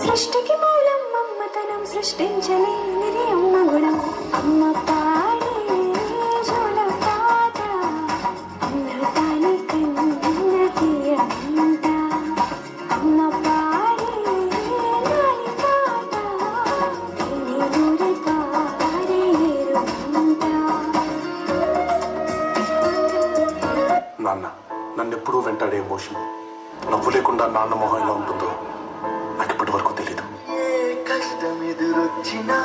సృష్టికి మూలం మమ్మతనం సృష్టించలేనిది అమ్మ గుణం. అమ్మ పాడే జోల పాట అమృతాని కన్నది అంట. అమ్మ పాడే నాని పాట ఊరి పారేరుంట. నాన్న నన్నెప్పుడూ వెంటాడే ఎమోషన్, నవ్వు లేకుండా నాన్న మొహం ఎలా ఉంటుందో నాకు ఇప్పటి వరకు తెలీదు. ఏ కష్టం ఎదురొచ్చినా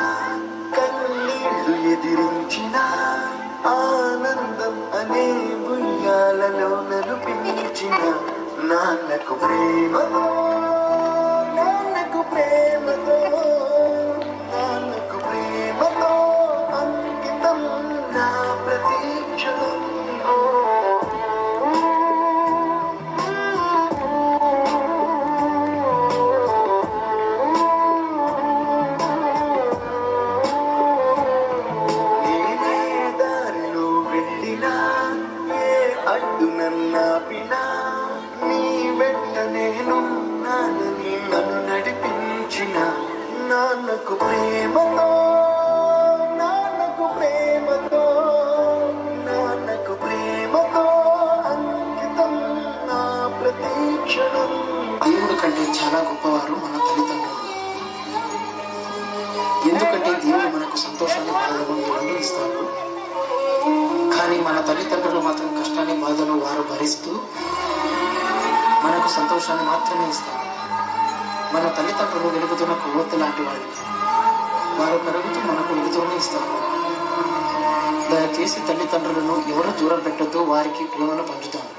కన్నీళ్లు ఎదిరించిన ఆనందం అనే బుయ్యాలలో నలుపించిన నాన్నకు ప్రేమతో నాన్నకు ప్రేమతో నాన్నకు ప్రేమతో అంకితం నా ప్రతీక్షణం. అడ్డు నన్నాపినా నీ వెంట నేనున్నానని నన్ను నడిపించిన నాన్నకు ప్రేమతో నాన్నకు ప్రేమతో నాన్నకు ప్రేమతో అంకితం నా ప్రతీక్షణం. దేవుడు కంటే చాలా గొప్పవారు మన తల్లిదండ్రులు. ఎందుకంటే దేవుడు మనకు సంతోషాన్ని బాధలను రెండు ఇస్తారు. కానీ మన తల్లిదండ్రులు మాత్రం కష్టాన్ని బాధను వారు భరిస్తూ మనకు సంతోషాన్ని మాత్రమే ఇస్తారు. మన తల్లిదండ్రులు వెలుగుతున్న కొవ్వొత్తి లాంటి వాళ్ళు. వారు పెరుగుతూ మనకు వెలుగుతూనే ఇస్తారు. దయచేసి తల్లిదండ్రులను ఎవరు దూరం పెట్టొద్దు, వారికి ప్రేమను పంచుతారు.